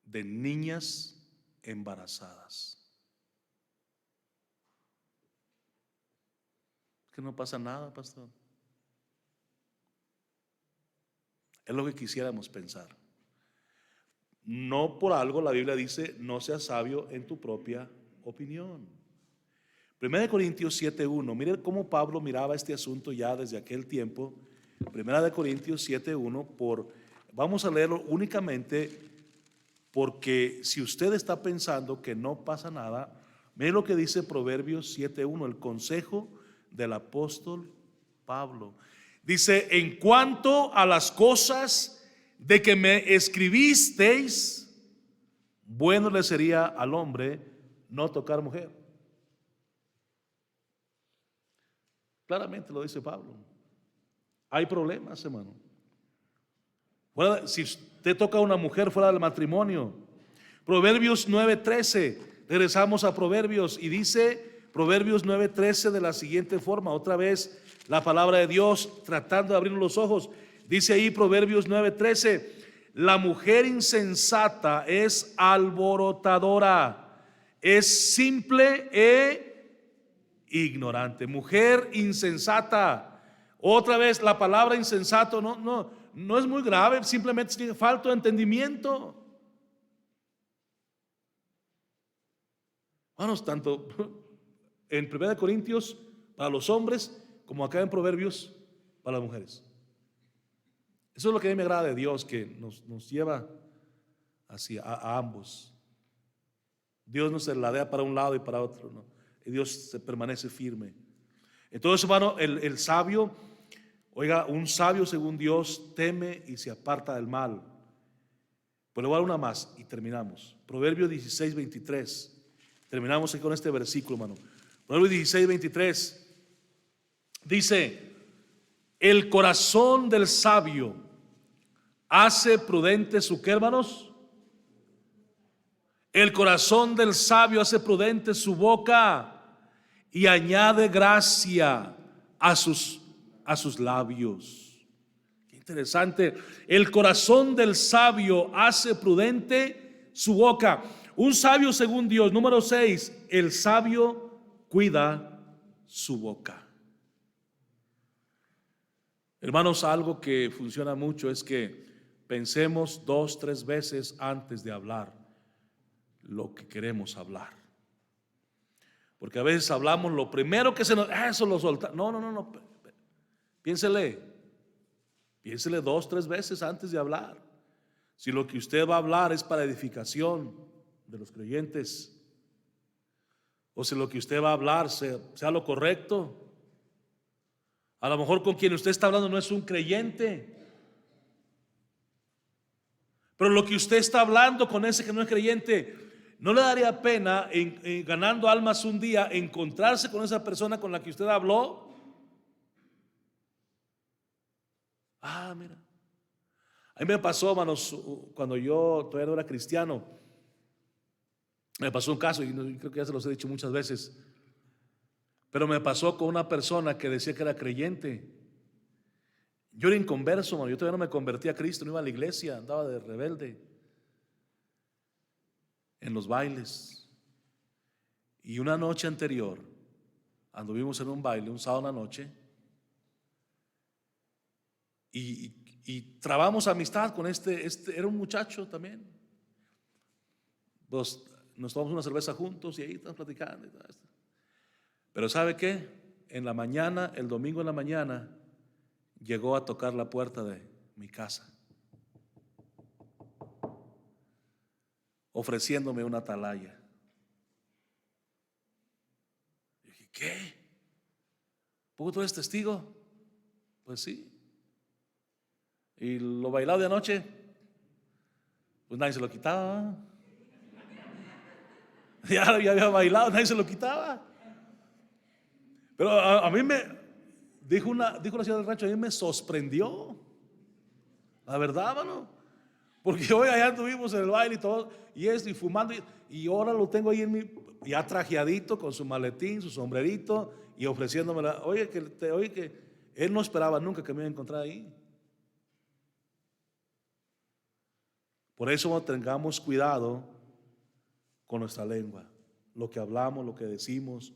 de niñas embarazadas. Que no pasa nada, pastor. Es lo que quisiéramos pensar. No por algo la Biblia dice: no seas sabio en tu propia opinión. 1 Corintios 7:1. Miren cómo Pablo miraba este asunto ya desde aquel tiempo. 1 Corintios 7:1. Vamos a leerlo únicamente porque si usted está pensando que no pasa nada, mire lo que dice Proverbios 7:1, el consejo del apóstol Pablo. Dice, en cuanto a las cosas de que me escribisteis, bueno le sería al hombre no tocar mujer. Claramente lo dice Pablo. Hay problemas, hermano. Si usted toca a una mujer fuera del matrimonio. Proverbios 9:13. Regresamos a Proverbios y dice Proverbios 9:13 de la siguiente forma. Otra vez la palabra de Dios tratando de abrir los ojos. Dice ahí Proverbios 9:13. La mujer insensata es alborotadora, es simple e ignorante. Mujer insensata. Otra vez la palabra insensato no es muy grave, simplemente tiene falta de entendimiento. Hermanos, tanto en 1 Corintios para los hombres como acá en Proverbios para las mujeres. Eso es lo que a mí me agrada de Dios, que nos lleva hacia a ambos. Dios no se ladea para un lado y para otro, no. Y Dios se permanece firme. Entonces, hermano, el sabio, oiga, un sabio según Dios teme y se aparta del mal. Pues le voy a dar una más y terminamos. Proverbios 16:23. Terminamos aquí con este versículo, hermano. Proverbios 16:23 dice: el corazón del sabio hace prudente su, ¿qué, hermanos? El corazón del sabio hace prudente su boca y añade gracia a sus labios. Qué interesante. El corazón del sabio hace prudente su boca. Un sabio según Dios. Número 6, el sabio cuida su boca. Hermanos, algo que funciona mucho es que pensemos 2, 3 veces antes de hablar lo que queremos hablar. Porque a veces hablamos lo primero que se nos, eso lo soltamos. No. Piénsele 2, 3 veces antes de hablar. Si lo que usted va a hablar es para edificación de los creyentes, o si lo que usted va a hablar sea lo correcto. A lo mejor con quien usted está hablando no es un creyente, pero lo que usted está hablando con ese que no es creyente, ¿no le daría pena en ganando almas un día encontrarse con esa persona con la que usted habló? Mira, a mí me pasó, hermanos, cuando yo todavía no era cristiano, me pasó un caso, y creo que ya se los he dicho muchas veces, pero me pasó con una persona que decía que era creyente. Yo era inconverso, hermano. Yo todavía no me convertí a Cristo, no iba a la iglesia, andaba de rebelde en los bailes. Y una noche anterior anduvimos en un baile, un sábado en la noche, y trabamos amistad con este era un muchacho también. Pues nos tomamos una cerveza juntos y ahí estamos platicando y todo esto. Pero ¿sabe qué? En la mañana, el domingo en la mañana, llegó a tocar la puerta de mi casa, ofreciéndome una atalaya. Dije, ¿qué? ¿Poco tú eres testigo? Pues sí. Y lo bailado de anoche, pues nadie se lo quitaba. Ya había bailado, nadie se lo quitaba. Pero a mí dijo la señora del rancho, a mí me sorprendió. La verdad, mano. Porque hoy allá anduvimos en el baile y todo, y fumando, y ahora lo tengo ahí ya trajeadito con su maletín, su sombrerito, y ofreciéndome oye, que él no esperaba nunca que me iba a encontrar ahí. Por eso tengamos cuidado con nuestra lengua, lo que hablamos, lo que decimos,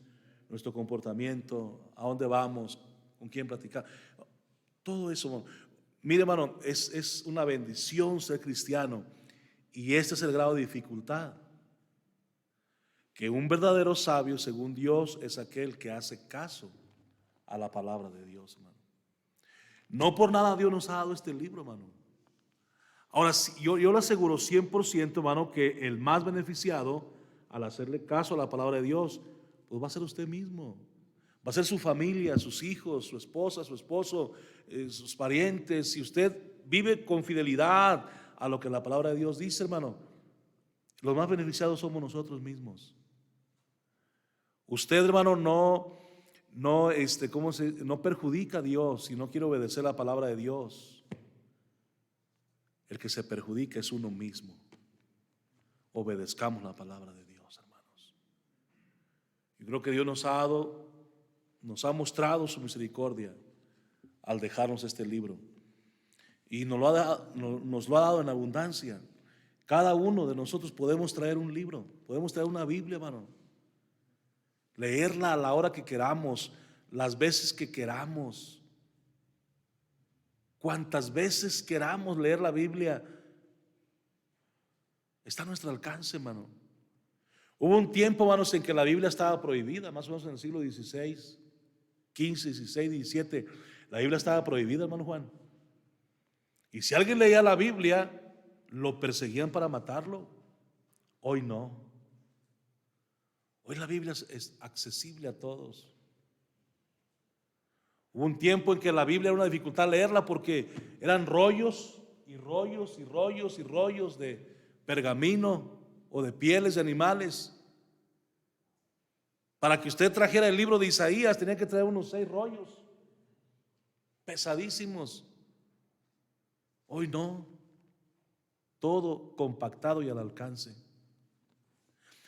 nuestro comportamiento, a dónde vamos, con quién platicar. Todo eso, mire, hermano, es una bendición ser cristiano, y este es el grado de dificultad. Que un verdadero sabio, según Dios, es aquel que hace caso a la palabra de Dios, hermano. No por nada Dios nos ha dado este libro, hermano. Ahora, yo le aseguro 100%, hermano, que el más beneficiado al hacerle caso a la palabra de Dios, pues va a ser usted mismo. va a ser su familia, sus hijos, su esposa, su esposo, sus parientes. Si usted vive con fidelidad a lo que la palabra de Dios dice, hermano, los más beneficiados somos nosotros mismos. Usted, hermano, no perjudica a Dios si no quiere obedecer la palabra de Dios. El que se perjudica es uno mismo. Obedezcamos la palabra de Dios, hermanos. Yo creo que Dios nos ha mostrado su misericordia al dejarnos este libro, y nos lo ha dado en abundancia. Cada uno de nosotros podemos traer un libro, podemos traer una Biblia, hermano, leerla a la hora que queramos, las veces que queramos, cuantas veces queramos leer la Biblia. Está a nuestro alcance, hermano. Hubo un tiempo, hermanos, en que la Biblia estaba prohibida, más o menos en el siglo XVI, XV, XVI, XVII. La Biblia estaba prohibida, hermano Juan. Y si alguien leía la Biblia, lo perseguían para matarlo. Hoy no. Hoy la Biblia es accesible a todos. Hubo un tiempo en que la Biblia era una dificultad leerla porque eran rollos y rollos y rollos y rollos de pergamino o de pieles de animales. Para que usted trajera el libro de Isaías tenía que traer unos 6 rollos pesadísimos. Hoy no, todo compactado y al alcance.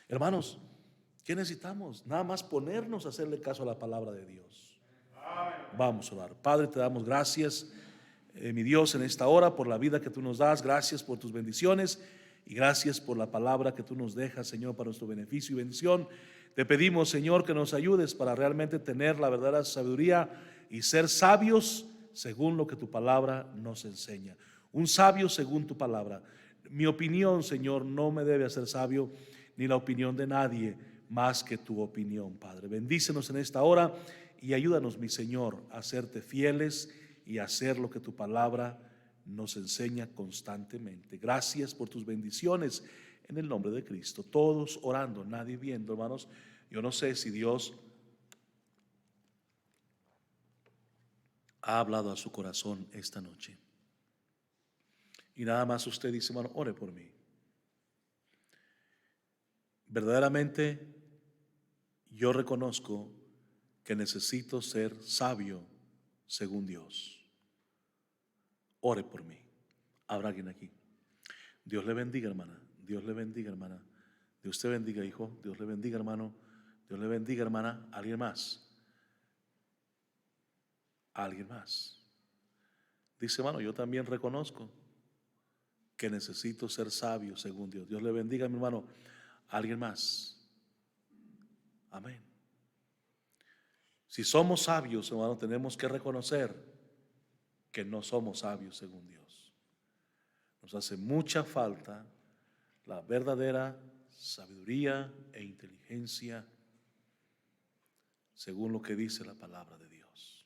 Hermanos, ¿qué necesitamos? Nada más ponernos a hacerle caso a la palabra de Dios. Vamos a orar. Padre, te damos gracias, mi Dios, en esta hora por la vida que tú nos das. Gracias por tus bendiciones y gracias por la palabra que tú nos dejas, Señor, para nuestro beneficio y bendición. Te pedimos, Señor, que nos ayudes para realmente tener la verdadera sabiduría y ser sabios según lo que tu palabra nos enseña. Un sabio según tu palabra. Mi opinión, Señor, no me debe hacer sabio, ni la opinión de nadie más que tu opinión, Padre. Bendícenos en esta hora y ayúdanos, mi Señor, a serte fieles y a hacer lo que tu palabra nos enseña constantemente. Gracias por tus bendiciones en el nombre de Cristo. Todos orando, nadie viendo, hermanos. Yo no sé si Dios ha hablado a su corazón esta noche. Y nada más usted dice, hermano, ore por mí. Verdaderamente yo reconozco que necesito ser sabio según Dios. Ore por mí. ¿Habrá alguien aquí? Dios le bendiga, hermana. Dios le bendiga, hermana. Dios te bendiga, hijo. Dios le bendiga, hermano. Dios le bendiga, hermana. ¿Alguien más? ¿Alguien más? Dice, hermano, yo también reconozco que necesito ser sabio según Dios. Dios le bendiga, mi hermano. ¿Alguien más? Amén. Si somos sabios, hermano, tenemos que reconocer que no somos sabios según Dios. Nos hace mucha falta la verdadera sabiduría e inteligencia según lo que dice la palabra de Dios.